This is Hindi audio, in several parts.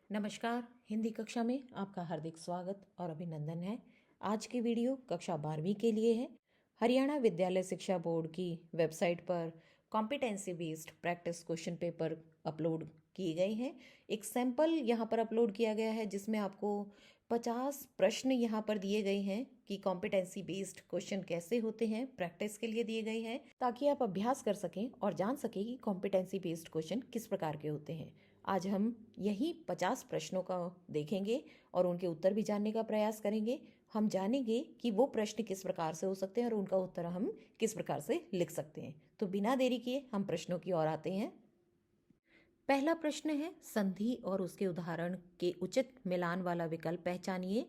नमस्कार। हिंदी कक्षा में आपका हार्दिक स्वागत और अभिनंदन है। आज की वीडियो कक्षा 12वीं के लिए है। हरियाणा विद्यालय शिक्षा बोर्ड की वेबसाइट पर competency based practice question paper upload किए गए हैं। एक सैंपल यहाँ पर अपलोड किया गया है जिसमें आपको 50 प्रश्न यहाँ पर दिए गए हैं कि कॉम्पिटेंसी बेस्ड क्वेश्चन कैसे होते हैं, प्रैक्टिस के लिए दिए गए हैं ताकि आप अभ्यास कर सकें और जान सकें कि कॉम्पिटेंसी बेस्ड क्वेश्चन किस प्रकार के होते हैं। आज हम यही 50 प्रश्नों का देखेंगे और उनके उत्तर भी जानने का प्रयास करेंगे। हम जानेंगे कि वो प्रश्न किस प्रकार से हो सकते हैं और उनका उत्तर हम किस प्रकार से लिख सकते हैं। तो बिना देरी किए हम प्रश्नों की ओर आते हैं। पहला प्रश्न है, संधि और उसके उदाहरण के उचित मिलान वाला विकल्प पहचानिए।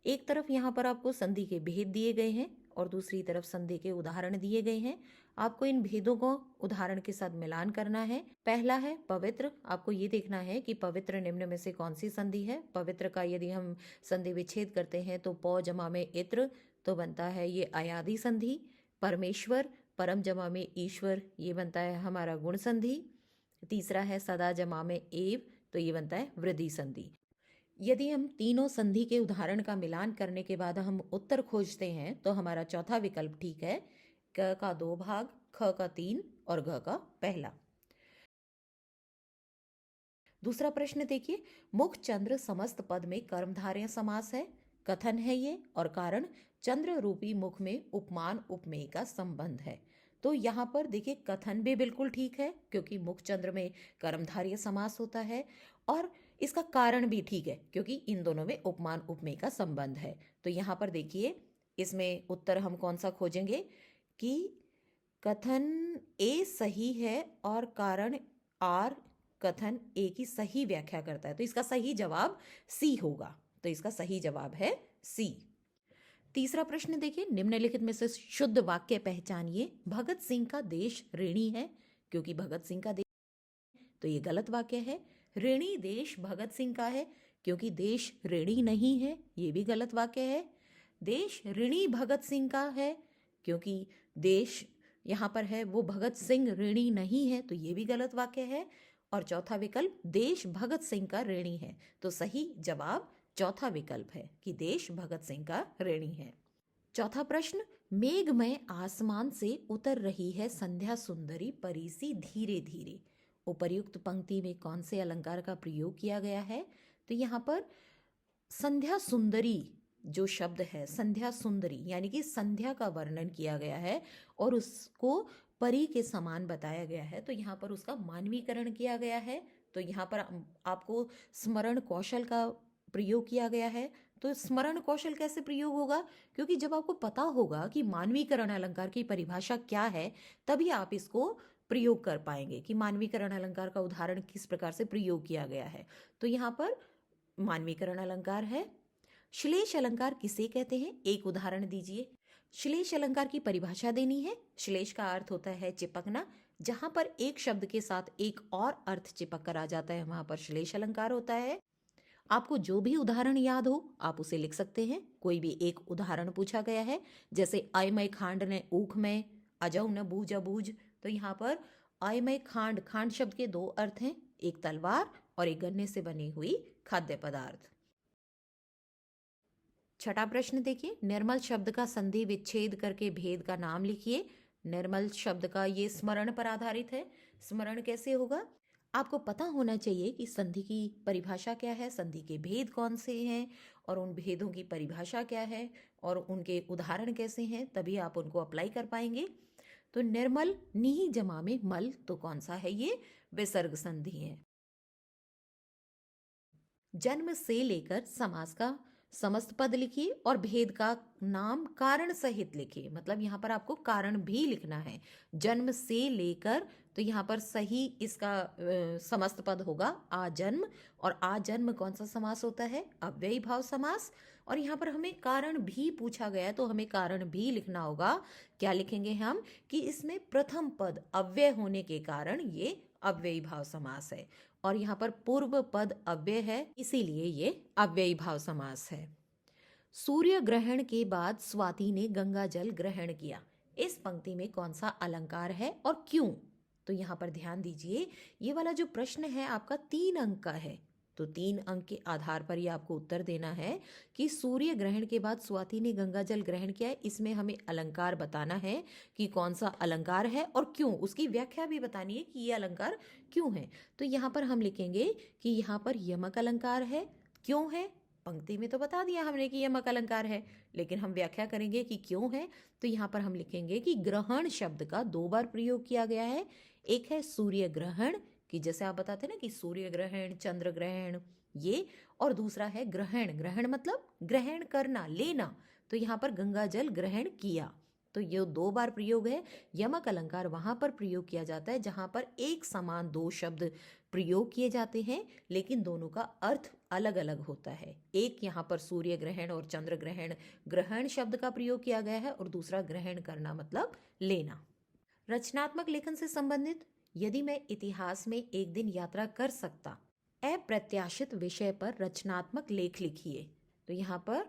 एक तरफ यहाँ पर आपको संधि के भेद दिए गए हैं और दूसरी तरफ संधि के उदाहरण दिए गए हैं। आपको इन भेदों को उदाहरण के साथ मिलान करना है। पहला है पवित्र। आपको ये देखना है कि पवित्र निम्न में से कौन सी संधि है। पवित्र का यदि हम संधि विच्छेद करते हैं तो पौ जमा में इत्र तो बनता है ये अयादि संधि। परमेश्वर, परम जमा में ईश्वर, ये बनता है हमारा गुण संधि। तीसरा है सदा जमा में एव तो ये बनता है वृद्धि संधि। यदि हम तीनों संधि के उदाहरण का मिलान करने के बाद हम उत्तर खोजते हैं तो हमारा चौथा विकल्प ठीक है। क का 2 भाग, ख का 3 और घ का पहला। दूसरा प्रश्न देखिए, मुख चंद्र समस्त पद में कर्मधारय समास है। कथन है ये और कारण चंद्र रूपी मुख में उपमान उपमेय का संबंध है। तो यहाँ पर देखिए कथन भी बिल्कुल ठीक है क्योंकि मुख चंद्र में कर्मधारय समास होता है और इसका कारण भी ठीक है क्योंकि इन दोनों में उपमान उपमेय का संबंध है। तो यहाँ पर देखिए इसमें उत्तर हम कौन सा खोजेंगे कि कथन ए सही है और कारण आर कथन ए की सही व्याख्या करता है। तो इसका सही जवाब सी होगा। तो इसका सही जवाब है सी। तीसरा प्रश्न देखिए, निम्नलिखित में से शुद्ध वाक्य पहचानिए। भगत सिंह का देश ऋणी है क्योंकि भगत सिंह का देश, तो ये गलत वाक्य है। ऋणी देश भगत सिंह का है क्योंकि देश ऋणी नहीं है, ये भी गलत वाक्य है। देश ऋणी भगत सिंह का है क्योंकि देश यहाँ पर है वो भगत सिंह ऋणी नहीं है, तो ये भी गलत वाक्य है। और चौथा विकल्प देश भगत सिंह का ऋणी है, तो सही जवाब चौथा विकल्प है कि देश भगत सिंह का ऋणी है। चौथा प्रश्न, मेघमय आसमान से उतर रही है संध्या सुंदरी परीसी धीरे धीरे। उपर्युक्त पंक्ति में कौन से अलंकार का प्रयोग किया गया है। तो यहाँ पर संध्या सुंदरी जो शब्द है, संध्या सुंदरी यानी कि संध्या का वर्णन किया गया है और उसको परी के समान बताया गया है। तो यहाँ पर उसका मानवीकरण किया गया है। तो यहाँ पर आपको स्मरण कौशल का प्रयोग किया गया है। तो स्मरण कौशल कैसे प्रयोग होगा, क्योंकि जब आपको पता होगा कि मानवीकरण अलंकार की परिभाषा क्या है तभी आप इसको प्रयोग कर पाएंगे कि मानवीकरण अलंकार का उदाहरण किस प्रकार से प्रयोग किया गया है। तो यहाँ पर मानवीकरण अलंकार है। श्लेष अलंकार किसे कहते हैं, एक उदाहरण दीजिए। श्लेष अलंकार की परिभाषा देनी है। श्लेष का अर्थ होता है चिपकना। जहां पर एक शब्द के साथ एक और अर्थ चिपक कर आ जाता है वहां पर श्लेष अलंकार होता है। आपको जो भी उदाहरण याद हो आप उसे लिख सकते हैं। कोई भी एक उदाहरण पूछा गया है जैसे अयमय खांड ने ऊख में, अजौ न बूझ अबूझ। तो यहाँ पर अयमय खांड, खांड शब्द के 2 अर्थ हैं, एक तलवार और एक गन्ने से बनी हुई खाद्य पदार्थ। छठा प्रश्न देखिए, निर्मल शब्द का संधि विच्छेद करके भेद का नाम लिखिए। निर्मल शब्द का ये स्मरण पर आधारित है। स्मरण कैसे होगा, आपको पता होना चाहिए कि संधि की परिभाषा क्या है, संधि के भेद कौन से हैं और उन भेदों की परिभाषा क्या है और उनके उदाहरण कैसे हैं, तभी आप उनको अप्लाई कर पाएंगे। तो निर्मल नी जमा में मल, तो कौन सा है, ये विसर्ग संधि है। जन्म से लेकर समास का समस्त पद लिखिए और भेद का नाम कारण सहित लिखिए। मतलब यहाँ पर आपको कारण भी लिखना है। जन्म से लेकर, तो यहाँ पर सही इसका समस्त पद होगा आजन्म। और आजन्म कौन सा समास होता है, अव्ययी भाव समास। और यहाँ पर हमें कारण भी पूछा गया है तो हमें कारण भी लिखना होगा। क्या लिखेंगे हम कि इसमें प्रथम पद अव्यय होने के कारण ये अव्ययी भाव समास है और यहाँ पर पूर्व पद अव्यय है इसीलिए ये अव्ययी भाव समास है। सूर्य ग्रहण के बाद स्वाति ने गंगा जल ग्रहण किया। इस पंक्ति में कौन सा अलंकार है और क्यों। तो यहाँ पर ध्यान दीजिए, ये वाला जो प्रश्न है आपका 3 अंक का है। तो 3 अंक के आधार पर ही आपको उत्तर देना है कि सूर्य ग्रहण के बाद स्वाति ने गंगा जल ग्रहण किया है। इसमें हमें अलंकार बताना है कि कौन सा अलंकार है और क्यों, उसकी व्याख्या भी बतानी है कि ये अलंकार क्यों है। तो यहाँ पर हम लिखेंगे कि यहाँ पर यमक अलंकार है। क्यों है? पंक्ति में तो बता दिया हमने कि यमक अलंकार है, लेकिन हम व्याख्या करेंगे कि क्यों है। तो यहाँ पर हम लिखेंगे कि ग्रहण शब्द का 2 बार प्रयोग किया गया है। एक है सूर्य ग्रहण, कि जैसे आप बताते ना कि सूर्य ग्रहण, चंद्र ग्रहण, ये, और दूसरा है ग्रहण। ग्रहण मतलब ग्रहण करना, लेना। तो यहाँ पर गंगा जल ग्रहण किया, तो ये 2 बार प्रयोग है। यमक अलंकार वहां पर प्रयोग किया जाता है जहां पर एक समान 2 शब्द प्रयोग किए जाते हैं, लेकिन दोनों का अर्थ अलग अलग होता है। एक यहाँ पर सूर्य ग्रहण और चंद्र ग्रहण, ग्रहण शब्द का प्रयोग किया गया है, और दूसरा ग्रहण करना मतलब लेना। रचनात्मक लेखन से संबंधित, यदि मैं इतिहास में एक दिन यात्रा कर सकता, अप्रत्याशित विषय पर रचनात्मक लेख लिखिए। तो यहाँ पर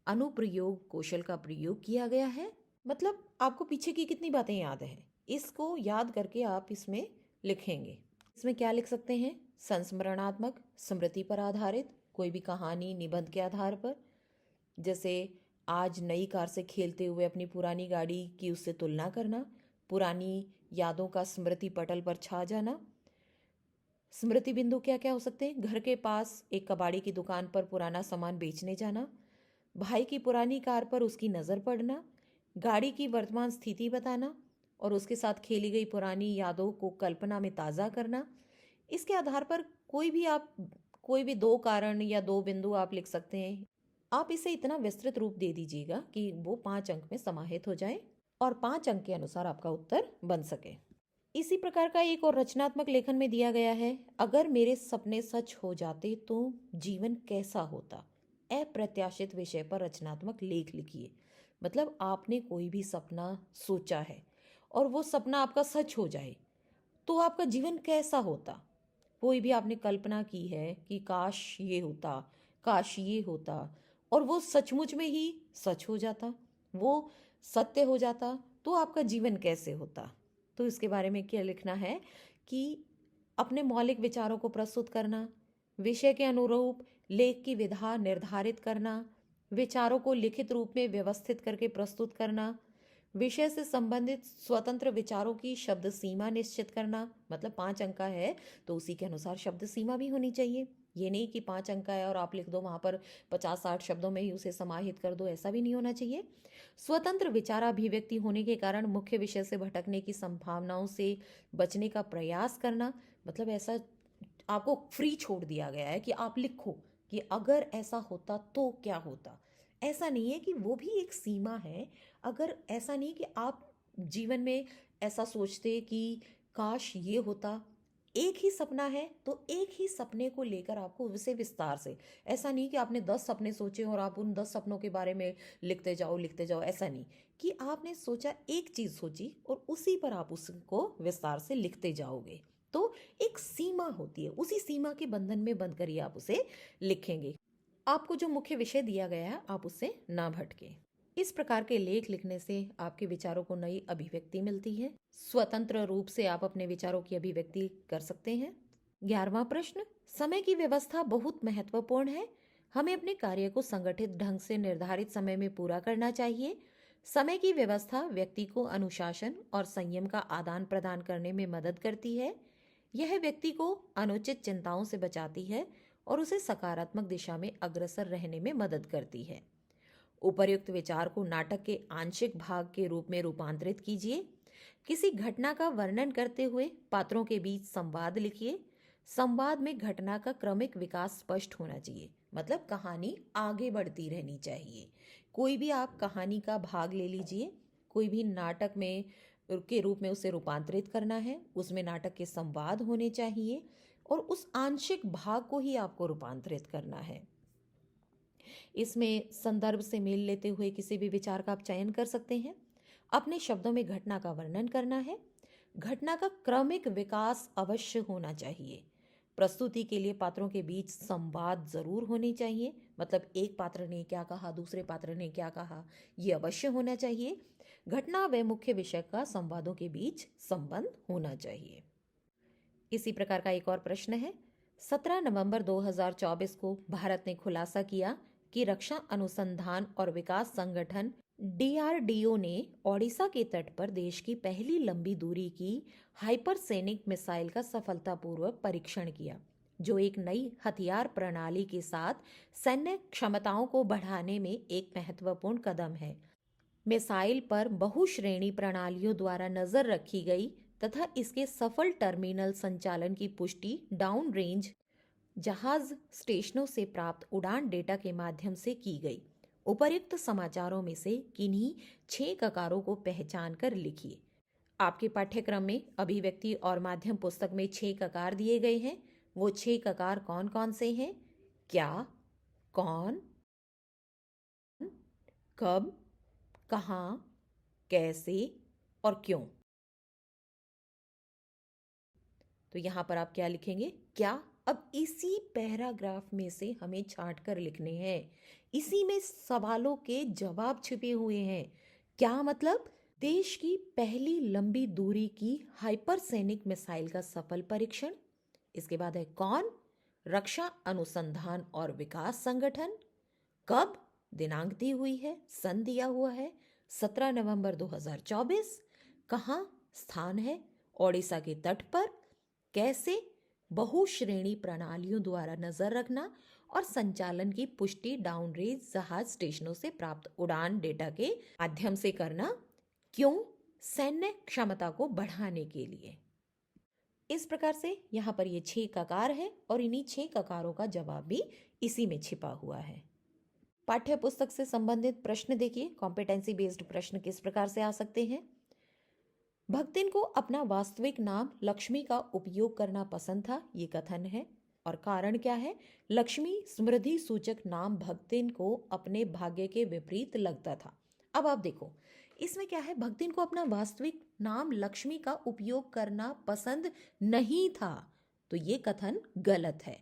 अनुप्रयोग कौशल का प्रयोग किया गया है। मतलब आपको पीछे की कितनी बातें याद हैं, इसको याद करके आप इसमें लिखेंगे। इसमें क्या लिख सकते हैं? संस्मरणात्मक, स्मृति पर आधारित, कोई भी कहानी निबंध के आधार पर, जैसे आज नई कार से खेलते हुए अपनी पुरानी गाड़ी की उससे तुलना करना, पुरानी यादों का स्मृति पटल पर छा जाना। स्मृति बिंदु क्या क्या हो सकते हैं? घर के पास एक कबाड़ी की दुकान पर पुराना सामान बेचने जाना, भाई की पुरानी कार पर उसकी नज़र पड़ना, गाड़ी की वर्तमान स्थिति बताना, और उसके साथ खेली गई पुरानी यादों को कल्पना में ताज़ा करना। इसके आधार पर कोई भी 2 कारण या 2 बिंदु आप लिख सकते हैं। आप इसे इतना विस्तृत रूप दे दीजिएगा कि वो 5 अंक में समाहित हो जाए और 5 अंक के अनुसार आपका उत्तर बन सके। इसी प्रकार का एक और रचनात्मक लेखन में दिया गया है, अगर मेरे सपने सच हो जाते तो जीवन कैसा होता। अप्रत्याशित विषय पर रचनात्मक लेख लिखिए। मतलब आपने कोई भी सपना सोचा है और वो सपना आपका सच हो जाए तो आपका जीवन कैसा होता। कोई भी आपने कल्पना की है कि काश ये होता, काश ये होता, और वो सचमुच में ही सच हो जाता, वो सत्य हो जाता, तो आपका जीवन कैसे होता। तो इसके बारे में क्या लिखना है कि अपने मौलिक विचारों को प्रस्तुत करना, विषय के अनुरूप लेख की विधा निर्धारित करना, विचारों को लिखित रूप में व्यवस्थित करके प्रस्तुत करना, विषय से संबंधित स्वतंत्र विचारों की शब्द सीमा निश्चित करना। मतलब 5 अंक का है तो उसी के अनुसार शब्द सीमा भी होनी चाहिए। ये नहीं कि 5 अंक का है और आप लिख दो वहाँ पर 50-60 शब्दों में ही उसे समाहित कर दो, ऐसा भी नहीं होना चाहिए। स्वतंत्र विचाराभिव्यक्ति होने के कारण मुख्य विषय से भटकने की संभावनाओं से बचने का प्रयास करना। मतलब ऐसा आपको फ्री छोड़ दिया गया है कि आप लिखो कि अगर ऐसा होता तो क्या होता। ऐसा नहीं है, कि वो भी एक सीमा है। अगर ऐसा नहीं कि आप जीवन में ऐसा सोचते कि काश ये होता, एक ही सपना है तो एक ही सपने को लेकर आपको उसे विस्तार से, ऐसा नहीं कि आपने 10 सपने सोचे और आप उन 10 सपनों के बारे में लिखते जाओ, ऐसा नहीं कि आपने सोचा, एक चीज़ सोची और उसी पर आप उसको विस्तार से लिखते जाओगे। तो एक सीमा होती है, उसी सीमा के बंधन में बंध कर ही आप उसे लिखेंगे। आपको जो मुख्य विषय दिया गया है आप उससे ना भटके। इस प्रकार के लेख लिखने से आपके विचारों को नई अभिव्यक्ति मिलती है। स्वतंत्र रूप से आप अपने विचारों की अभिव्यक्ति कर सकते हैं। 11वां प्रश्न, समय की व्यवस्था बहुत महत्वपूर्ण है। हमें अपने कार्य को संगठित ढंग से निर्धारित समय में पूरा करना चाहिए। समय की व्यवस्था व्यक्ति को अनुशासन और संयम का आदान प्रदान करने में मदद करती है। यह व्यक्ति को अनुचित चिंताओं से बचाती है और उसे सकारात्मक दिशा में अग्रसर रहने में मदद करती है। उपर्युक्त विचार को नाटक के आंशिक भाग के रूप में रूपांतरित कीजिए। किसी घटना का वर्णन करते हुए पात्रों के बीच संवाद लिखिए। संवाद में घटना का क्रमिक विकास स्पष्ट होना चाहिए। मतलब कहानी आगे बढ़ती रहनी चाहिए। कोई भी आप कहानी का भाग ले लीजिए, कोई भी नाटक में के रूप में उसे रूपांतरित करना है, उसमें नाटक के संवाद होने चाहिए और उस आंशिक भाग को ही आपको रूपांतरित करना है। इसमें संदर्भ से मेल लेते हुए किसी भी विचार का आप चयन कर सकते हैं। अपने शब्दों में घटना का वर्णन करना है। घटना का क्रमिक विकास अवश्य होना चाहिए। प्रस्तुति के लिए पात्रों के बीच संवाद जरूर होने चाहिए। मतलब एक पात्र ने क्या कहा, दूसरे पात्र ने क्या कहा, ये अवश्य होना चाहिए। घटना व मुख्य विषय का संवादों के बीच संबंध होना चाहिए। इसी प्रकार का एक और प्रश्न है, 17 नवंबर 2024 को भारत ने खुलासा किया कि रक्षा अनुसंधान और विकास संगठन DRDO ने ओडिशा के तट पर देश की पहली लंबी दूरी की हाइपरसोनिक मिसाइल का सफलतापूर्वक परीक्षण किया, जो एक नई हथियार प्रणाली के साथ सैन्य क्षमताओं को बढ़ाने में एक महत्वपूर्ण कदम है। मिसाइल पर बहुश्रेणी प्रणालियों द्वारा नजर रखी गई तथा इसके सफल टर्मिनल संचालन की पुष्टि डाउन रेंज जहाज स्टेशनों से प्राप्त उड़ान डेटा के माध्यम से की गई। उपर्युक्त समाचारों में से किन्हीं 6 ककारों को पहचान कर लिखिए। आपके पाठ्यक्रम में अभिव्यक्ति और माध्यम पुस्तक में 6 ककार दिए गए हैं। वो 6 ककार कौन कौन से हैं? क्या, कौन, कब, कहाँ, कैसे और क्यों। तो यहाँ पर आप क्या लिखेंगे? क्या। अब इसी पैराग्राफ में से हमें छांट कर लिखने हैं। इसी में सवालों के जवाब छिपे हुए हैं। क्या मतलब? देश की पहली लंबी दूरी की हाइपरसोनिक मिसाइल का सफल परीक्षण। इसके बाद है कौन? रक्षा अनुसंधान और विकास संगठन। कब? दिनांक दी हुई है, सन दिया हुआ है 17 नवंबर 2024। कहाँ? स्थान है ओडिशा के तट पर। कैसे? बहुश्रेणी प्रणालियों द्वारा नजर रखना और संचालन की पुष्टि डाउन रेंज जहाज स्टेशनों से प्राप्त उड़ान डेटा के माध्यम से करना। क्यों? सैन्य क्षमता को बढ़ाने के लिए। इस प्रकार से यहाँ पर ये 6 ककार है और इन्हीं 6 ककारों का जवाब भी इसी में छिपा हुआ है। पाठ्य पुस्तक से संबंधित प्रश्न देखिए। कॉम्पिटेंसी बेस्ड प्रश्न किस प्रकार से आ सकते हैं? भक्तिन को अपना वास्तविक नाम लक्ष्मी का उपयोग करना पसंद था, ये कथन है। और कारण क्या है? लक्ष्मी समृद्धि सूचक नाम भक्तिन को अपने भाग्य के विपरीत लगता था। अब आप देखो इसमें क्या है, भक्तिन को अपना वास्तविक नाम लक्ष्मी का उपयोग करना पसंद नहीं था, तो ये कथन गलत है।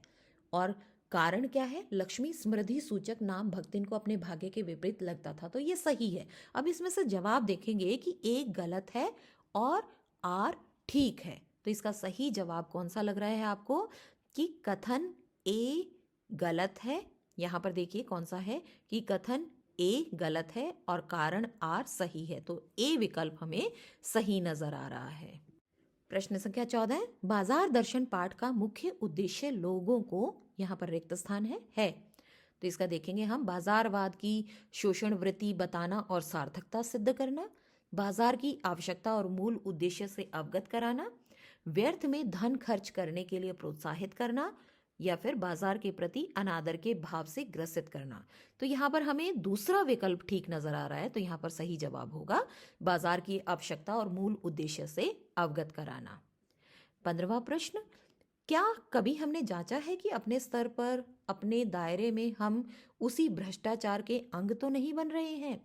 और कारण क्या है? लक्ष्मी समृद्धि सूचक नाम भक्तिन को अपने भाग्य के विपरीत लगता था, तो ये सही है। अब इसमें से जवाब देखेंगे कि एक गलत है और आर ठीक है, तो इसका सही जवाब कौन सा लग रहा है आपको? कि कथन ए गलत है। यहां पर देखिए कौन सा है कि कथन ए गलत है और कारण आर सही है, तो ए विकल्प हमें सही नजर आ रहा है। प्रश्न संख्या 14, बाजार दर्शन पाठ का मुख्य उद्देश्य लोगों को, यहाँ पर रिक्त स्थान है। तो इसका देखेंगे हम, बाजारवाद की शोषण वृत्ति बताना और सार्थकता सिद्ध करना, बाजार की आवश्यकता और मूल उद्देश्य से अवगत कराना, व्यर्थ में धन खर्च करने के लिए प्रोत्साहित करना, या फिर बाजार के प्रति अनादर के भाव से ग्रसित करना। तो यहाँ पर हमें दूसरा विकल्प ठीक नजर आ रहा है, तो यहाँ पर सही जवाब होगा बाजार की आवश्यकता और मूल उद्देश्य से अवगत कराना। 15वां प्रश्न, क्या कभी हमने जांचा है कि अपने स्तर पर, अपने दायरे में हम उसी भ्रष्टाचार के अंग तो नहीं बन रहे हैं?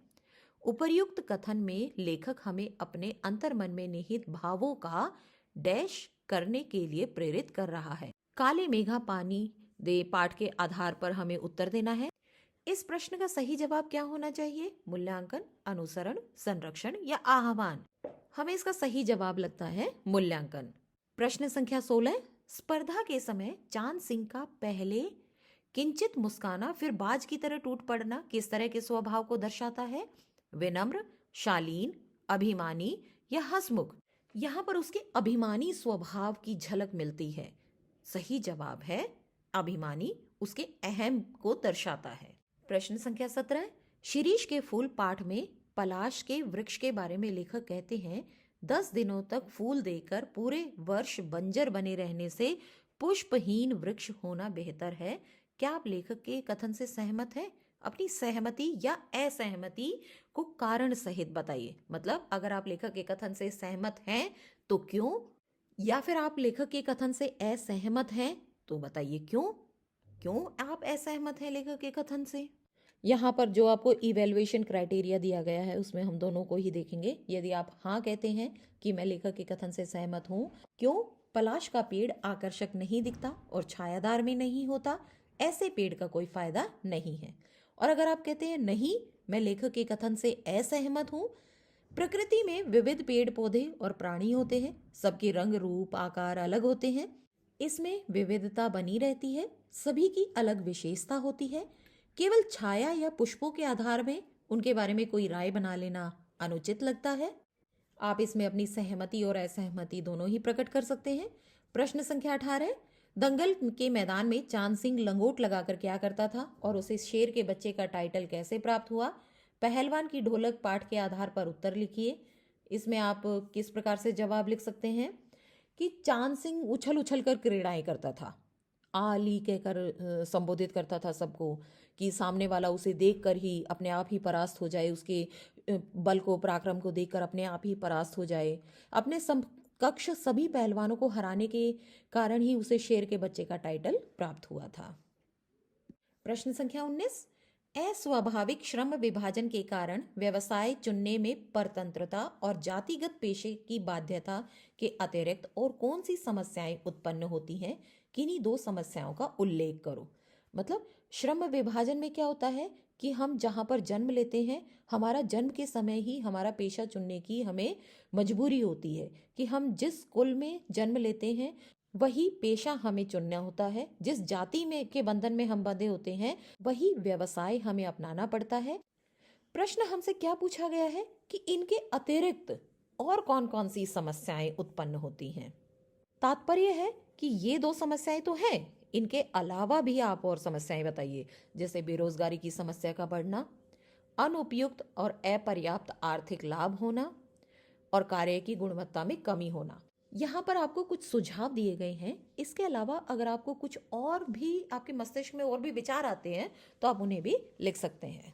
उपर्युक्त कथन में लेखक हमें अपने अंतर्मन में निहित भावों का डैश करने के लिए प्रेरित कर रहा है। काले मेघा पानी दे पाठ के आधार पर हमें उत्तर देना है। इस प्रश्न का सही जवाब क्या होना चाहिए? मूल्यांकन, अनुसरण, संरक्षण या आह्वान? हमें इसका सही जवाब लगता है मूल्यांकन। प्रश्न संख्या 16, स्पर्धा के समय चांद सिंह का पहले किंचित मुस्काना फिर बाज की तरह टूट पड़ना किस तरह के स्वभाव को दर्शाता है? विनम्र, शालीन, अभिमानी या हंसमुख? यहाँ पर उसके अभिमानी स्वभाव की झलक मिलती है। सही जवाब है अभिमानी, उसके अहम को दर्शाता है। प्रश्न संख्या 17, शिरीष के फूल पाठ में पलाश के वृक्ष के बारे में लेखक कहते हैं 10 दिनों तक फूल देकर पूरे वर्ष बंजर बने रहने से पुष्पहीन वृक्ष होना बेहतर है। क्या आप लेखक के कथन से सहमत हैं? अपनी सहमति या असहमति को कारण सहित बताइए। मतलब अगर आप लेखक के कथन से सहमत हैं तो क्यों, या फिर आप लेखक के कथन से असहमत हैं तो बताइए क्यों। क्यों आप असहमत हैं लेखक के कथन से? यहाँ पर जो आपको इवेल्युएशन क्राइटेरिया दिया गया है उसमें हम दोनों को ही देखेंगे। यदि आप हाँ कहते हैं कि मैं लेखक के कथन से सहमत हूँ, क्यों? पलाश का पेड़ आकर्षक नहीं दिखता और छायादार में नहीं होता, ऐसे पेड़ का कोई फायदा नहीं है। और अगर आप कहते हैं नहीं, मैं लेखक के कथन से असहमत हूँ, प्रकृति में विविध पेड़ पौधे और प्राणी होते हैं, सबके रंग रूप आकार अलग होते हैं, इसमें विविधता बनी रहती है, सभी की अलग विशेषता होती है। केवल छाया या पुष्पों के आधार में उनके बारे में कोई राय बना लेना अनुचित लगता है। आप इसमें अपनी सहमति और असहमति दोनों ही प्रकट कर सकते हैं। प्रश्न संख्या 18, दंगल के मैदान में चांद सिंह लंगोट लगाकर क्या करता था और उसे शेर के बच्चे का टाइटल कैसे प्राप्त हुआ? पहलवान की ढोलक पाठ के आधार पर उत्तर लिखिए। इसमें आप किस प्रकार से जवाब लिख सकते हैं कि चांद सिंह उछल उछल कर क्रीड़ाएं करता था, आली कहकर संबोधित करता था सबको, कि सामने वाला उसे देखकर ही अपने आप ही परास्त हो जाए, उसके बल को पराक्रम को देखकर अपने आप ही परास्त हो जाए। अपने समकक्ष सभी पहलवानों को हराने के कारण ही उसे शेर के बच्चे का टाइटल प्राप्त हुआ था। प्रश्न संख्या 19, अस्वाभाविक श्रम विभाजन के कारण व्यवसाय चुनने में परतंत्रता और जातिगत पेशे की बाध्यता के अतिरिक्त और कौन सी समस्याएं उत्पन्न होती हैं? किन्हीं दो समस्याओं का उल्लेख करो। मतलब श्रम विभाजन में क्या होता है कि हम जहाँ पर जन्म लेते हैं, हमारा जन्म के समय ही हमारा पेशा चुनने की हमें मजबूरी होती है कि हम जिस कुल में जन्म लेते हैं वही पेशा हमें चुनना होता है, जिस जाति में के बंधन में हम बंधे होते हैं वही व्यवसाय हमें अपनाना पड़ता है। प्रश्न हमसे क्या पूछा गया है कि इनके अतिरिक्त और कौन कौन सी समस्याएं उत्पन्न होती हैं। तात्पर्य है कि ये दो समस्याएं तो हैं, इनके अलावा भी आप और समस्याएं बताइए, जैसे बेरोजगारी की समस्या का बढ़ना, अनुपयुक्त और अपर्याप्त आर्थिक लाभ होना और कार्य की गुणवत्ता में कमी होना। यहाँ पर आपको कुछ सुझाव दिए गए हैं। इसके अलावा अगर आपको कुछ और भी आपके मस्तिष्क में और भी विचार आते हैं तो आप उन्हें भी लिख सकते हैं।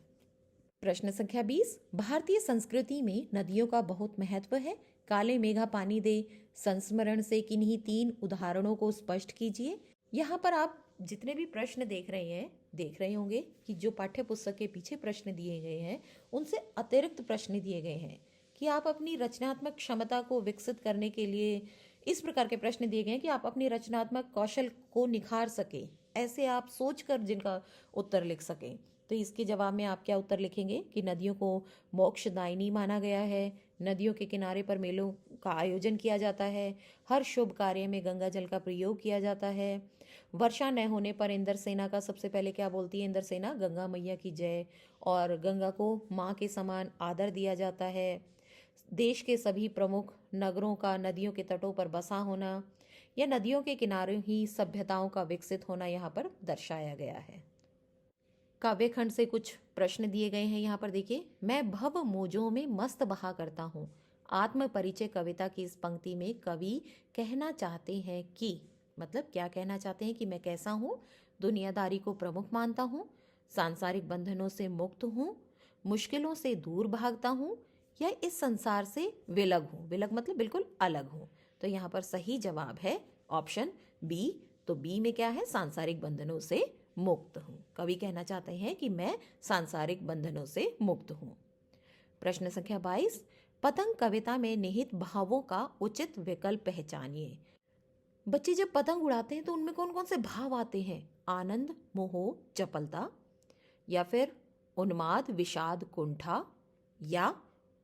प्रश्न संख्या 20, भारतीय संस्कृति में नदियों का बहुत महत्व है। काले मेघा पानी दे संस्मरण से किन्हीं 3 उदाहरणों को स्पष्ट कीजिए। यहाँ पर आप जितने भी प्रश्न देख रहे होंगे कि जो पाठ्य पुस्तक के पीछे प्रश्न दिए गए हैं उनसे अतिरिक्त प्रश्न दिए गए हैं कि आप अपनी रचनात्मक क्षमता को विकसित करने के लिए इस प्रकार के प्रश्न दिए गए हैं कि आप अपनी रचनात्मक कौशल को निखार सके, ऐसे आप सोचकर जिनका उत्तर लिख सकें। तो इसके जवाब में आप क्या उत्तर लिखेंगे कि नदियों को मोक्षदायिनी माना गया है, नदियों के किनारे पर मेलों का आयोजन किया जाता है, हर शुभ कार्य में गंगा जल का प्रयोग किया जाता है, वर्षा न होने पर इंद्र सेना का सबसे पहले क्या बोलती है इंद्र सेना, गंगा मैया की जय, और गंगा को माँ के समान आदर दिया जाता है, देश के सभी प्रमुख नगरों का नदियों के तटों पर बसा होना या नदियों के किनारे ही सभ्यताओं का विकसित होना यहाँ पर दर्शाया गया है। काव्य खंड से कुछ प्रश्न दिए गए हैं यहाँ पर देखिए। मैं भव मोजों में मस्त बहा करता हूँ। आत्म परिचय कविता की इस पंक्ति में कवि कहना चाहते हैं कि, मतलब क्या कहना चाहते हैं कि मैं कैसा हूँ? दुनियादारी को प्रमुख मानता हूँ, सांसारिक बंधनों से मुक्त हूँ, मुश्किलों से दूर भागता हूँ, या इस संसार से विलग हूँ। विलग मतलब बिल्कुल अलग हूँ। तो यहाँ पर सही जवाब है ऑप्शन बी। तो बी में क्या है? सांसारिक बंधनों से मुक्त हूँ। कवि कहना चाहते हैं कि मैं सांसारिक बंधनों से मुक्त हूँ। प्रश्न संख्या 22, पतंग कविता में निहित भावों का उचित विकल्प पहचानिए। बच्चे जब पतंग उड़ाते हैं तो उनमें कौन कौन से भाव आते हैं? आनंद, मोह, चपलता, या फिर उन्माद, विषाद, कुंठा, या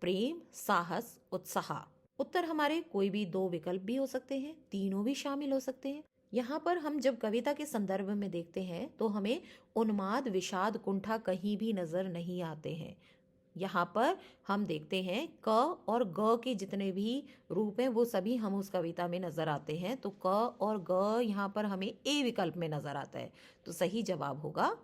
प्रेम, साहस, उत्साह। उत्तर हमारे कोई भी 2 विकल्प भी हो सकते हैं, तीनों भी शामिल हो सकते हैं। यहाँ पर हम जब कविता के संदर्भ में देखते हैं तो हमें उन्माद, विषाद, कुंठा कहीं भी नजर नहीं आते हैं। यहाँ पर हम देखते हैं क और ग के जितने भी रूप हैं वो सभी हम उस कविता में नजर आते हैं। तो क और ग यहाँ पर हमें ए विकल्प में नजर आता है। तो सही जवाब होगा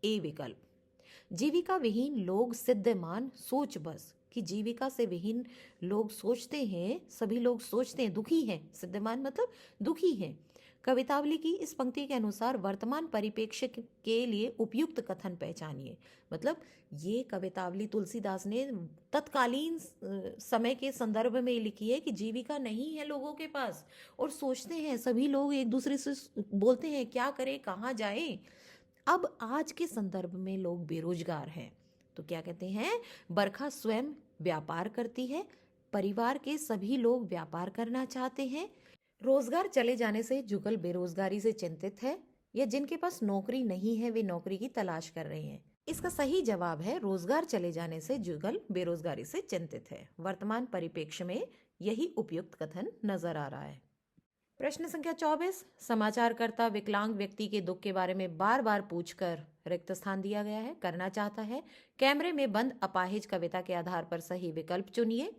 ए विकल्प। जीविका विहीन लोग सिद्धमान सोच बस, कि जीविका से विहीन लोग सोचते हैं, सभी लोग सोचते हैं, दुखी हैं। सिद्धमान मतलब दुखी हैं। कवितावली की इस पंक्ति के अनुसार वर्तमान परिप्रेक्ष्य के लिए उपयुक्त कथन पहचानिए। मतलब ये कवितावली तुलसीदास ने तत्कालीन समय के संदर्भ में लिखी है कि जीविका नहीं है लोगों के पास और सोचते हैं, सभी लोग एक दूसरे से बोलते हैं क्या करें, कहाँ जाएं। अब आज के संदर्भ में लोग बेरोजगार हैं तो क्या कहते हैं? बरखा स्वयं व्यापार करती है, परिवार के सभी लोग व्यापार करना चाहते हैं, रोजगार चले जाने से जुगल बेरोजगारी से चिंतित है, या जिनके पास नौकरी नहीं है वे नौकरी की तलाश कर रहे हैं। इसका सही जवाब है रोजगार चले जाने से जुगल बेरोजगारी से चिंतित है। वर्तमान परिप्रेक्ष्य में यही उपयुक्त कथन नजर आ रहा है। प्रश्न संख्या 24, समाचारकर्ता विकलांग व्यक्ति के दुख के बारे में बार बार पूछकर रिक्त स्थान दिया गया है, करना चाहता है। कैमरे में बंद अपाहिज कविता के आधार पर सही विकल्प चुनिए।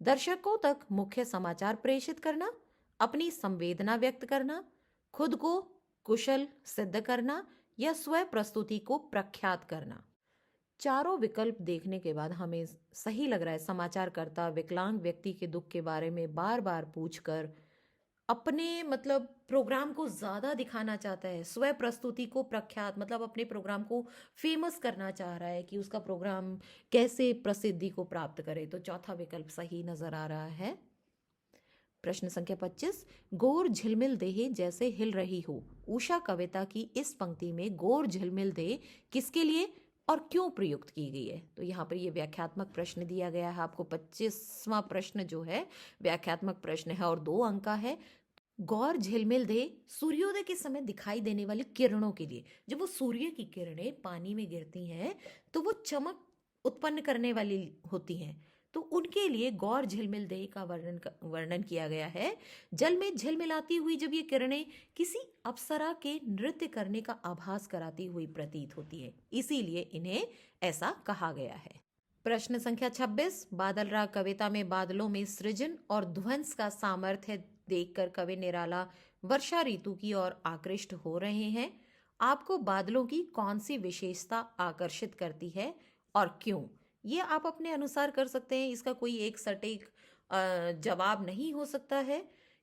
दर्शकों तक मुख्य समाचार प्रेषित करना, अपनी संवेदना व्यक्त करना, खुद को कुशल सिद्ध करना या स्व प्रस्तुति को प्रख्यात करना। चारों विकल्प देखने के बाद हमें सही लग रहा है समाचारकर्ता विकलांग व्यक्ति के दुख के बारे में बार बार पूछकर अपने मतलब प्रोग्राम को ज़्यादा दिखाना चाहता है, स्व प्रस्तुति को प्रख्यात मतलब अपने प्रोग्राम को फेमस करना चाह रहा है कि उसका प्रोग्राम कैसे प्रसिद्धि को प्राप्त करे। तो चौथा विकल्प सही नजर आ रहा है। प्रश्न संख्या 25, गोर झिलमिल देह जैसे हिल रही हो। उषा कविता की इस पंक्ति में गोर झिलमिल देह किसके लिए और क्यों प्रयुक्त की गई है? तो यहाँ पर ये व्याख्यात्मक प्रश्न दिया गया है आपको। 25वां प्रश्न जो है व्याख्यात्मक प्रश्न है और 2 अंक का है। गौर झिलमिल दे सूर्योदय के समय दिखाई देने वाली किरणों के लिए। जब वो सूर्य की किरणें पानी में गिरती हैं तो वो चमक उत्पन्न करने वाली होती हैं, तो उनके लिए गौर झिलमिल दे का वर्णन किया गया है। जल में झिलमिलाती हुई जब ये किरणें किसी अप्सरा के नृत्य करने का आभास कराती हुई प्रतीत होती है, इसीलिए इन्हें ऐसा कहा गया है। प्रश्न संख्या 26, बादल राग कविता में बादलों में सृजन और ध्वंस का सामर्थ्य देखकर कवि निराला वर्षा ऋतु की ओर आकृष्ट हो रहे हैं। आपको बादलों की कौन सी विशेषता आकर्षित करती है और क्यों? ये आप अपने अनुसार कर सकते हैं। इसका कोई एक सटीक जवाब नहीं हो सकता है,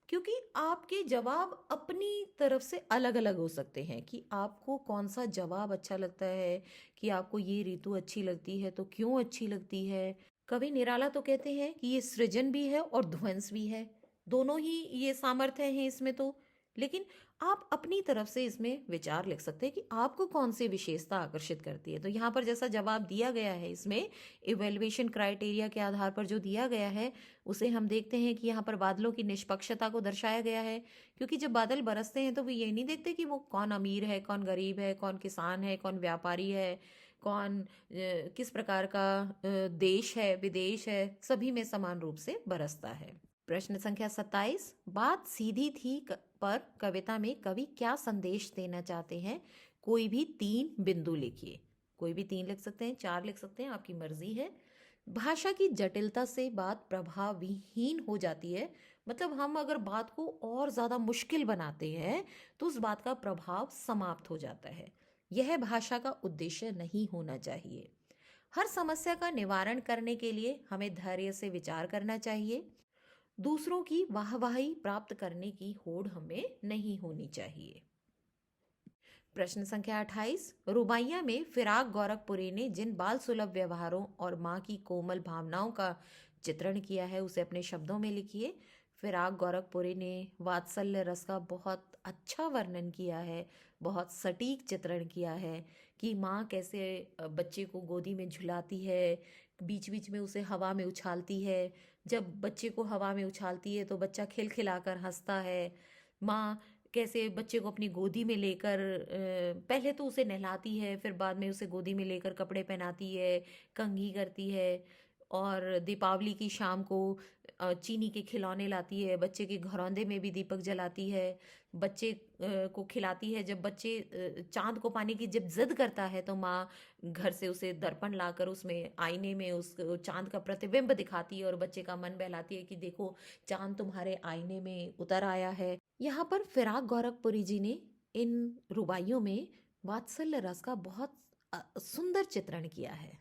क्योंकि आपके जवाब अपनी तरफ से अलग अलग हो सकते हैं कि आपको कौन सा जवाब अच्छा लगता है, कि आपको ये ऋतु अच्छी लगती है तो क्यों अच्छी लगती है। कवि निराला तो कहते हैं कि ये सृजन भी है और ध्वंस भी है, दोनों ही ये सामर्थ्य हैं इसमें। तो लेकिन आप अपनी तरफ से इसमें विचार लिख सकते हैं कि आपको कौन सी विशेषता आकर्षित करती है। तो यहाँ पर जैसा जवाब दिया गया है इसमें इवेल्युएशन क्राइटेरिया के आधार पर जो दिया गया है उसे हम देखते हैं कि यहाँ पर बादलों की निष्पक्षता को दर्शाया गया है, क्योंकि जब बादल बरसते हैं तो वो ये नहीं देखते कि वो कौन अमीर है, कौन गरीब है, कौन किसान है, कौन व्यापारी है, कौन किस प्रकार का देश है विदेश है, सभी में समान रूप से बरसता है। प्रश्न संख्या 27, बात सीधी थी पर कविता में कवि क्या संदेश देना चाहते हैं? कोई भी 3 बिंदु लिखिए। कोई भी 3 लिख सकते हैं, 4 लिख सकते हैं, आपकी मर्जी है। भाषा की जटिलता से बात प्रभावहीन हो जाती है, मतलब हम अगर बात को और ज़्यादा मुश्किल बनाते हैं तो उस बात का प्रभाव समाप्त हो जाता है। यह भाषा का उद्देश्य नहीं होना चाहिए। हर समस्या का निवारण करने के लिए हमें धैर्य से विचार करना चाहिए। दूसरों की वाहवाही प्राप्त करने की होड़ हमें नहीं होनी चाहिए। प्रश्न संख्या 28, रुबाइयां में फिराक गोरखपुरी ने जिन बाल सुलभ व्यवहारों और माँ की कोमल भावनाओं का चित्रण किया है उसे अपने शब्दों में लिखिए। फिराक गोरखपुरी ने वात्सल्य रस का बहुत अच्छा वर्णन किया है, बहुत सटीक चित्रण किया है कि माँ कैसे बच्चे को गोदी में झुलाती है, बीच बीच में उसे हवा में उछालती है। जब बच्चे को हवा में उछालती है तो बच्चा खिलखिलाकर हंसता है। माँ कैसे बच्चे को अपनी गोदी में लेकर पहले तो उसे नहलाती है, फिर बाद में उसे गोदी में लेकर कपड़े पहनाती है, कंघी करती है, और दीपावली की शाम को चीनी के खिलौने लाती है, बच्चे के घरौंदे में भी दीपक जलाती है, बच्चे को खिलाती है। जब बच्चे चांद को पाने की जब जिद करता है तो माँ घर से उसे दर्पण लाकर उसमें आईने में उस चांद का प्रतिबिंब दिखाती है और बच्चे का मन बहलाती है कि देखो चांद तुम्हारे आईने में उतर आया है। यहाँ पर फिराक गोरखपुरी जी ने इन रुबाइयों में वात्सल्य रस का बहुत सुंदर चित्रण किया है।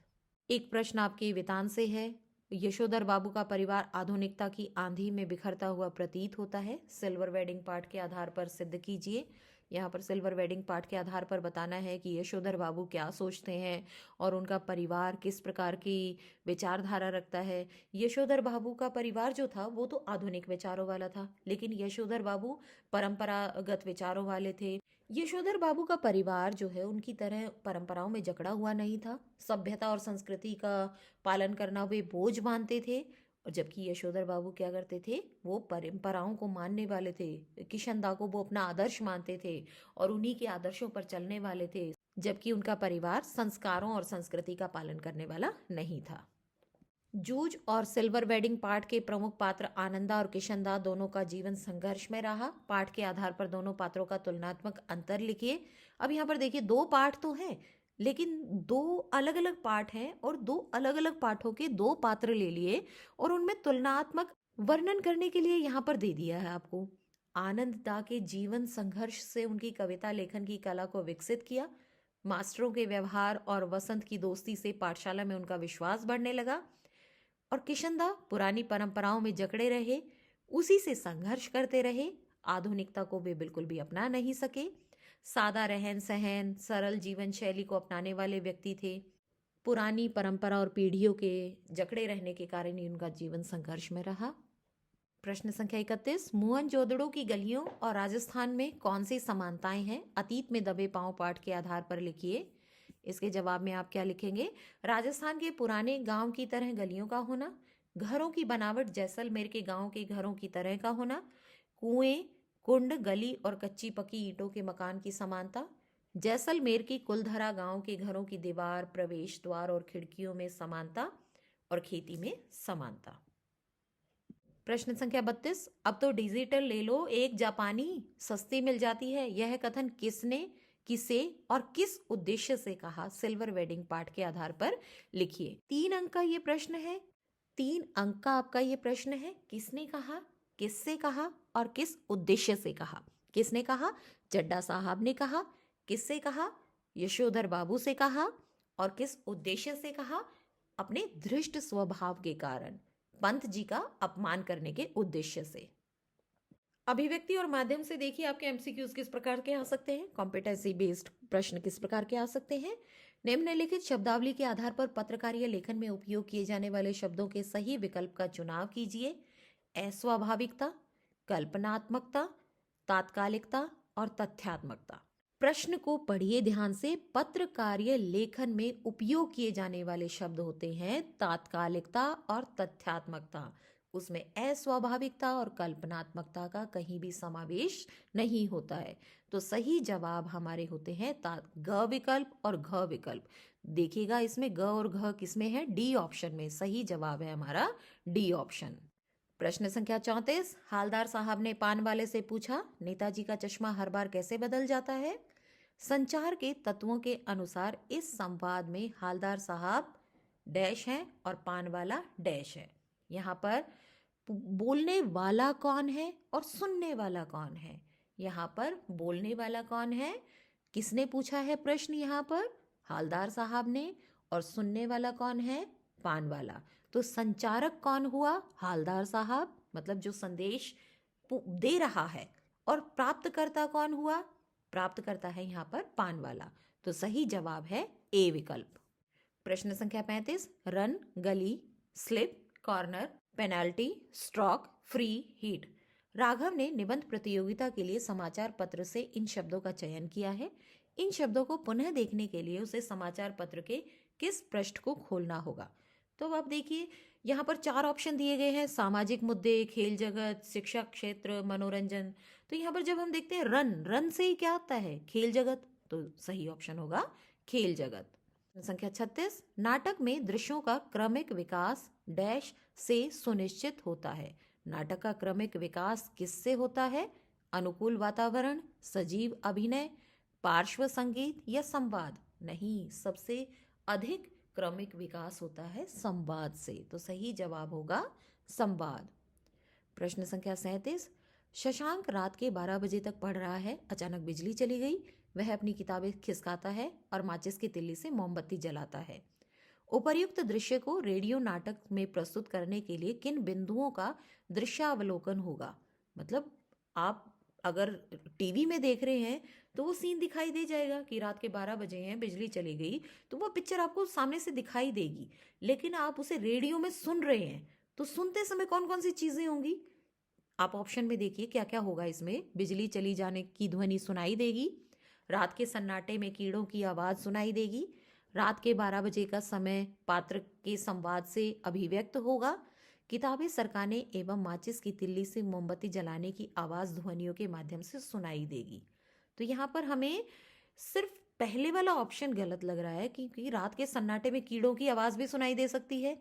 एक प्रश्न आपके वितान से है, यशोधर बाबू का परिवार आधुनिकता की आंधी में बिखरता हुआ प्रतीत होता है, सिल्वर वेडिंग पार्ट के आधार पर सिद्ध कीजिए। यहाँ पर सिल्वर वेडिंग पार्ट के आधार पर बताना है कि यशोधर बाबू क्या सोचते हैं और उनका परिवार किस प्रकार की विचारधारा रखता है। यशोधर बाबू का परिवार जो था वो तो आधुनिक विचारों वाला था, लेकिन यशोधर बाबू परंपरागत विचारों वाले थे। यशोधर बाबू का परिवार जो है उनकी तरह परंपराओं में जकड़ा हुआ नहीं था। सभ्यता और संस्कृति का पालन करना वे बोझ मानते थे, और जबकि यशोधर बाबू क्या करते थे, वो परंपराओं को मानने वाले थे। किशन दा को वो अपना आदर्श मानते थे और उन्हीं के आदर्शों पर चलने वाले थे, जबकि उनका परिवार संस्कारों और संस्कृति का पालन करने वाला नहीं था। जूझ और सिल्वर वेडिंग पाठ के प्रमुख पात्र आनंदा और किशनदा दोनों का जीवन संघर्ष में रहा। पाठ के आधार पर दोनों पात्रों का तुलनात्मक अंतर लिखिए। अब यहाँ पर देखिए दो पाठ तो हैं, लेकिन दो अलग अलग पाठ हैं और दो अलग अलग पाठों के दो पात्र ले लिए और उनमें तुलनात्मक वर्णन करने के लिए यहाँ पर दे दिया है आपको। आनंदा के जीवन संघर्ष से उनकी कविता लेखन की कला को विकसित किया। मास्टरों के व्यवहार और वसंत की दोस्ती से पाठशाला में उनका विश्वास बढ़ने लगा। और किशनदा पुरानी परंपराओं में जकड़े रहे, उसी से संघर्ष करते रहे। आधुनिकता को वे बिल्कुल भी अपना नहीं सके। सादा रहन सहन, सरल जीवन शैली को अपनाने वाले व्यक्ति थे। पुरानी परंपरा और पीढ़ियों के जकड़े रहने के कारण ही उनका जीवन संघर्ष में रहा। प्रश्न संख्या 31, मोहनजोदड़ो की गलियों और राजस्थान में कौन सी समानताएं हैं? अतीत में दबे पांव पाठ के आधार पर लिखिए। इसके जवाब में आप क्या लिखेंगे? राजस्थान के पुराने गांव की तरह गलियों का होना, घरों की बनावट जैसलमेर के गांव के घरों की तरह का होना, कुएं, कुंड, गली और कच्ची पक्की ईंटों के मकान की समानता, जैसलमेर की कुलधरा गांव के घरों की दीवार, प्रवेश द्वार और खिड़कियों में समानता और खेती में समानता। प्रश्न संख्या 32, अब तो डिजिटल ले लो, एक जापानी सस्ती मिल जाती है, यह कथन किसने, किसे और किस उद्देश्य से कहा? सिल्वर वेडिंग पाठ के आधार पर लिखिए। 3 अंक का ये प्रश्न है, 3 अंक का आपका ये प्रश्न है। किसने कहा, किससे कहा और किस उद्देश्य से कहा? किसने कहा? चड्ढा साहब ने कहा। किससे कहा? यशोधर बाबू से कहा। और किस उद्देश्य से कहा? अपने धृष्ट स्वभाव के कारण, पंत जी का अपमान करने के उद्देश्य से। अभिव्यक्ति और माध्यम से देखिए आपके एमसीक्यूज किस प्रकार के आ सकते हैं, कॉम्पिटेंसी बेस्ड प्रश्न किस प्रकार के आ सकते हैं। निम्नलिखित शब्दावली के आधार पर पत्रकारीय लेखन में उपयोग किए जाने वाले शब्दों के सही विकल्प का चुनाव कीजिए। अस्वाभाविकता, कल्पनात्मकता, तात्कालिकता और तथ्यात्मकता। प्रश्न को पढ़िए ध्यान से। पत्रकारीय लेखन में उपयोग किए जाने वाले शब्द होते हैं तात्कालिकता और तथ्यात्मकता। उसमें अस्वाभाविकता और कल्पनात्मकता का कहीं भी समावेश नहीं होता है। तो सही जवाब हमारे होते हैं ग विकल्प और घ विकल्प। देखिएगा इसमें ग और घ किसमें है? डी ऑप्शन में। सही जवाब है हमारा डी ऑप्शन। प्रश्न संख्या 34, हालदार साहब ने पान वाले से पूछा, नेताजी का चश्मा हर बार कैसे बदल जाता है? संचार के तत्वों के अनुसार इस संवाद में हालदार साहब डैश हैं और पान वाला डैश है। यहाँ पर बोलने वाला कौन है और सुनने वाला कौन है? यहाँ पर बोलने वाला कौन है? किसने पूछा है प्रश्न? यहाँ पर हालदार साहब ने। और सुनने वाला कौन है? पान वाला। तो संचारक कौन हुआ? हालदार साहब, मतलब जो संदेश दे रहा है। और प्राप्तकर्ता कौन हुआ? प्राप्त करता है यहाँ पर पान वाला। तो सही जवाब है ए विकल्प। प्रश्न संख्या 35, रन, गली, slip, corner, penalty, stroke, free hit. Raghav ने निबंध प्रतियोगिता के लिए समाचार पत्र से इन शब्दों का चयन किया है। इन शब्दों को पुनः देखने के लिए उसे समाचार पत्र के किस पृष्ठ को खोलना होगा? तो अब देखिए यहाँ पर 4 ऑप्शन दिए गए हैं, सामाजिक मुद्दे, खेल जगत, शिक्षा क्षेत्र, मनोरंजन। तो यहाँ पर जब हम देखते हैं रन, रन से ही क्या आता है? खेल जगत। तो सही ऑप्शन होगा खेल जगत। संख्या 36, नाटक में दृश्यों का क्रमिक विकास डैश से सुनिश्चित होता है। नाटक का क्रमिक विकास किससे होता है? अनुकूल वातावरण, सजीव अभिनय, पार्श्व संगीत या संवाद? नहीं, सबसे अधिक क्रमिक विकास होता है संवाद से। तो सही जवाब होगा संवाद। प्रश्न संख्या 37, शशांक रात के 12 बजे तक पढ़ रहा है, अचानक बिजली चली गई। वह अपनी किताबें खिसकाता है और माचिस की तिल्ली से मोमबत्ती जलाता है। उपर्युक्त दृश्य को रेडियो नाटक में प्रस्तुत करने के लिए किन बिंदुओं का दृश्यावलोकन होगा? मतलब आप अगर टीवी में देख रहे हैं तो वो सीन दिखाई दे जाएगा कि रात के 12 बजे हैं, बिजली चली गई, तो वो पिक्चर आपको सामने से दिखाई देगी। लेकिन आप उसे रेडियो में सुन रहे हैं तो सुनते समय कौन कौन सी चीजें होंगी? आप ऑप्शन में देखिए क्या क्या होगा इसमें। बिजली चली जाने की ध्वनि सुनाई देगी, रात के सन्नाटे में कीड़ों की आवाज सुनाई देगी, रात के 12 बजे का समय पात्र के संवाद से अभिव्यक्त होगा, किताबें सरकाने एवं माचिस की तिल्ली से मोमबत्ती जलाने की आवाज ध्वनियों के माध्यम से सुनाई देगी। तो यहाँ पर हमें सिर्फ पहले वाला ऑप्शन गलत लग रहा है, क्योंकि रात के सन्नाटे में कीड़ों की आवाज भी सुनाई दे सकती है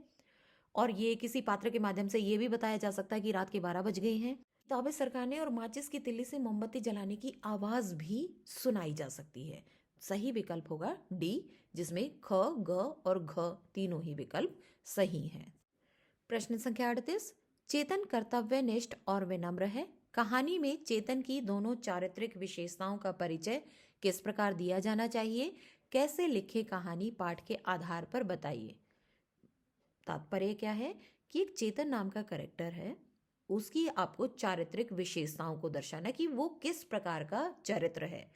और ये किसी पात्र के माध्यम से ये भी बताया जा सकता है कि रात के 12 बज गए हैं। तबे सरकाने और माचिस की तिल्ली से मोमबत्ती जलाने की आवाज भी सुनाई जा सकती है। सही विकल्प होगा डी, जिसमें ख, ग और घ तीनों ही विकल्प सही हैं। प्रश्न संख्या 38, चेतन कर्तव्यनिष्ठ और विनम्र है। कहानी में चेतन की दोनों चारित्रिक विशेषताओं का परिचय किस प्रकार दिया जाना चाहिए? कैसे लिखे कहानी पाठ के आधार पर बताइए। तात्पर्य क्या है कि एक चेतन नाम का कैरेक्टर है, उसकी आपको चारित्रिक विशेषताओं को दर्शाना कि वो किस प्रकार का चरित्र है।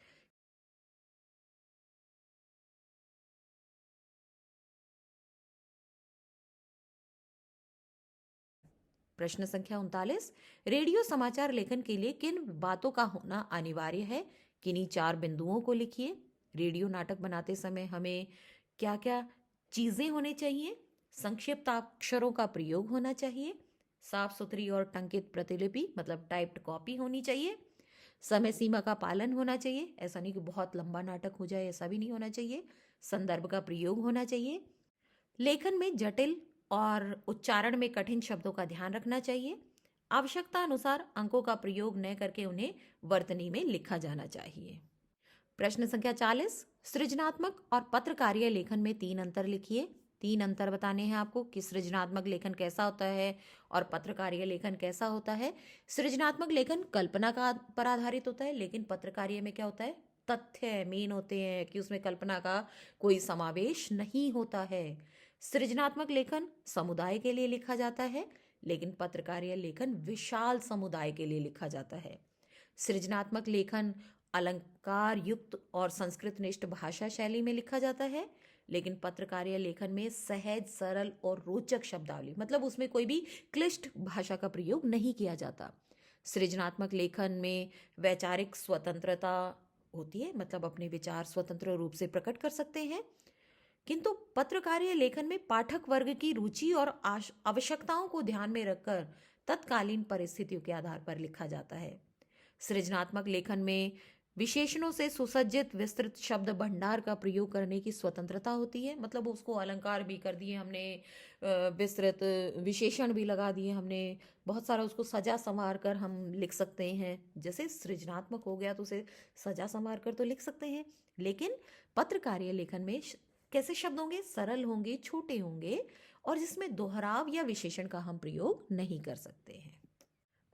प्रश्न संख्या 39, रेडियो समाचार लेखन के लिए किन बातों का होना अनिवार्य है? किन्हीं 4 बिंदुओं को लिखिए। रेडियो नाटक बनाते समय हमें क्या क्या चीजें होनी चाहिए? संक्षिप्त अक्षरों का प्रयोग होना चाहिए, साफ सुथरी और टंकित प्रतिलिपि मतलब टाइप्ड कॉपी होनी चाहिए, समय सीमा का पालन होना चाहिए, ऐसा नहीं कि बहुत लंबा नाटक हो जाए, ऐसा भी नहीं होना चाहिए, संदर्भ का प्रयोग होना चाहिए, लेखन में जटिल और उच्चारण में कठिन शब्दों का ध्यान रखना चाहिए, आवश्यकता अनुसार अंकों का प्रयोग न करके उन्हें वर्तनी में लिखा जाना चाहिए। प्रश्न संख्या 40, सृजनात्मक और पत्रकारीय लेखन में 3 अंतर लिखिए। 3 अंतर बताने हैं आपको कि सृजनात्मक लेखन कैसा होता है और पत्रकारीय लेखन कैसा होता है। सृजनात्मक लेखन कल्पना का पर आधारित होता है, लेकिन पत्रकारीय में क्या होता है, तथ्य मेन होते हैं कि उसमें कल्पना का कोई समावेश नहीं होता है। सृजनात्मक लेखन समुदाय के लिए लिखा जाता है, लेकिन पत्रकारीय लेखन विशाल समुदाय के लिए लिखा जाता है। सृजनात्मक लेखन अलंकार युक्त और संस्कृत निष्ठ भाषा शैली में लिखा जाता है, लेकिन पत्रकारीय लेखन में सहज, सरल और रोचक शब्दावली, मतलब उसमें कोई भी क्लिष्ट भाषा का प्रयोग नहीं किया जाता। सृजनात्मक लेखन में वैचारिक स्वतंत्रता होती है, मतलब अपने विचार स्वतंत्र रूप से प्रकट कर सकते हैं, किंतु पत्रकारीय लेखन में पाठक वर्ग की रुचि और आवश्यकताओं को ध्यान में रखकर तत्कालीन परिस्थितियों के आधार पर लिखा जाता है। सृजनात्मक लेखन में विशेषणों से सुसज्जित विस्तृत शब्द भंडार का प्रयोग करने की स्वतंत्रता होती है, मतलब उसको अलंकार भी कर दिए हमने, विस्तृत विशेषण भी लगा दिए हमने, बहुत सारा उसको सजा संवार कर हम लिख सकते हैं। जैसे सृजनात्मक हो गया तो उसे सजा संवार कर तो लिख सकते हैं, लेकिन पत्रकारीय लेखन में कैसे शब्द होंगे, सरल होंगे, छोटे होंगे और जिसमें दोहराव या विशेषण का हम प्रयोग नहीं कर सकते हैं।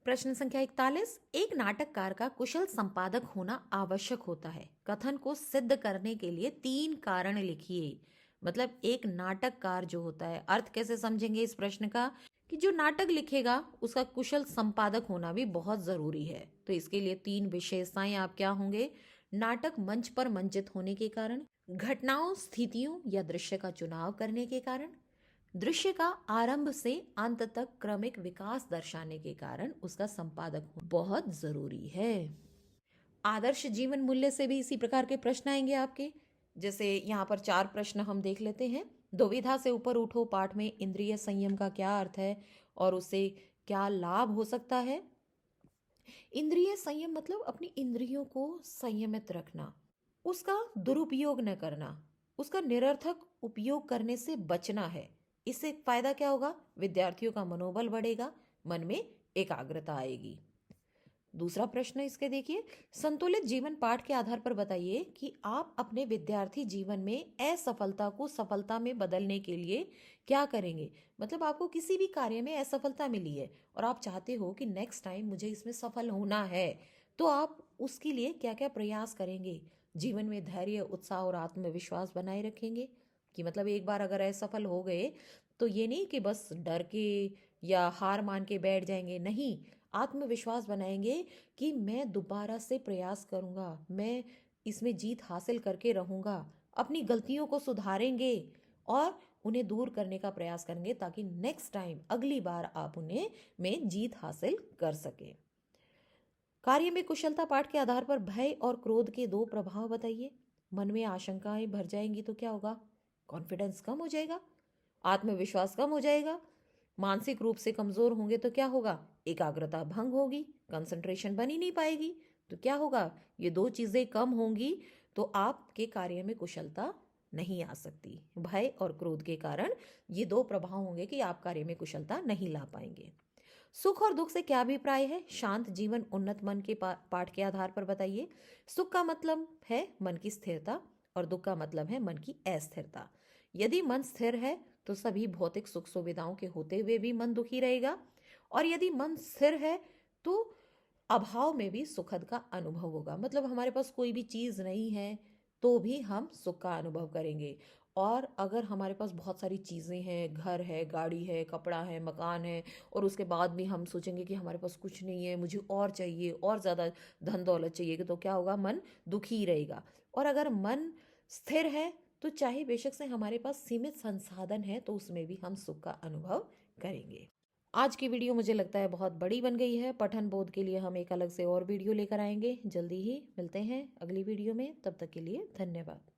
प्रश्न संख्या 41, एक नाटककार का कुशल संपादक होना आवश्यक होता है। कथन को सिद्ध करने के लिए 3 कारण लिखिए। मतलब एक नाटककार जो होता है, अर्थ कैसे समझेंगे इस प्रश्न का कि जो नाटक लिखेगा उसका कुशल संपादक होना भी बहुत जरूरी है। तो इसके लिए 3 विशेषताएं आप क्या होंगे? नाटक मंच पर मंचित होने के कारण, घटनाओं, स्थितियों या दृश्य का चुनाव करने के कारण, दृश्य का आरंभ से अंत तक क्रमिक विकास दर्शाने के कारण उसका संपादक होना बहुत जरूरी है। आदर्श जीवन मूल्य से भी इसी प्रकार के प्रश्न आएंगे आपके। जैसे यहाँ पर 4 प्रश्न हम देख लेते हैं। दुविधा से ऊपर उठो पाठ में इंद्रिय संयम का क्या अर्थ है और उससे क्या लाभ हो सकता है? इंद्रिय संयम मतलब अपनी इंद्रियों को संयमित रखना, उसका दुरुपयोग न करना, उसका निरर्थक उपयोग करने से बचना है। इससे फायदा क्या होगा? विद्यार्थियों का मनोबल बढ़ेगा, मन में एकाग्रता आएगी। दूसरा प्रश्न इसके देखिए, संतुलित जीवन पाठ के आधार पर बताइए कि आप अपने विद्यार्थी जीवन में असफलता को सफलता में बदलने के लिए क्या करेंगे। मतलब आपको किसी भी कार्य में असफलता मिली है और आप चाहते हो कि नेक्स्ट टाइम मुझे इसमें सफल होना है, तो आप उसके लिए क्या क्या प्रयास करेंगे? जीवन में धैर्य, उत्साह और आत्मविश्वास बनाए रखेंगे कि मतलब एक बार अगर असफल हो गए तो ये नहीं कि बस डर के या हार मान के बैठ जाएंगे, नहीं, आत्मविश्वास बनाएंगे कि मैं दोबारा से प्रयास करूंगा, मैं इसमें जीत हासिल करके रहूंगा, अपनी गलतियों को सुधारेंगे और उन्हें दूर करने का प्रयास करेंगे ताकि नेक्स्ट टाइम, अगली बार आप उन्हें में जीत हासिल कर सके। कार्य में कुशलता पाठ के आधार पर भय और क्रोध के 2 प्रभाव बताइए। मन में आशंकाएं भर जाएंगी तो क्या होगा? कॉन्फिडेंस कम हो जाएगा, आत्मविश्वास कम हो जाएगा। मानसिक रूप से कमजोर होंगे तो क्या होगा? एकाग्रता भंग होगी, कंसंट्रेशन बन ही नहीं पाएगी। तो क्या होगा? ये 2 चीजें कम होंगी तो आपके कार्य में कुशलता नहीं आ सकती। भय और क्रोध के कारण ये दो प्रभाव होंगे कि आप कार्य में कुशलता नहीं ला पाएंगे। सुख और दुख से क्या अभिप्राय है? शांत जीवन उन्नत मन के पाठ के आधार पर बताइए। सुख का मतलब है मन की स्थिरता और दुख का मतलब है मन की अस्थिरता। यदि मन स्थिर है तो सभी भौतिक सुख सुविधाओं के होते हुए भी मन दुखी रहेगा, और यदि मन स्थिर है तो अभाव में भी सुखद का अनुभव होगा। मतलब हमारे पास कोई भी चीज़ नहीं है तो भी हम सुख का अनुभव करेंगे, और अगर हमारे पास बहुत सारी चीज़ें हैं, घर है, गाड़ी है, कपड़ा है, मकान है, और उसके बाद भी हम सोचेंगे कि हमारे पास कुछ नहीं है, मुझे और चाहिए, और ज़्यादा धन दौलत चाहिए, तो क्या होगा? मन दुखी ही रहेगा। और अगर मन स्थिर है तो चाहे बेशक से हमारे पास सीमित संसाधन है तो उसमें भी हम सुख का अनुभव करेंगे। आज की वीडियो मुझे लगता है बहुत बड़ी बन गई है। पठन बोध के लिए हम एक अलग से और वीडियो लेकर आएंगे। जल्दी ही मिलते हैं अगली वीडियो में। तब तक के लिए धन्यवाद।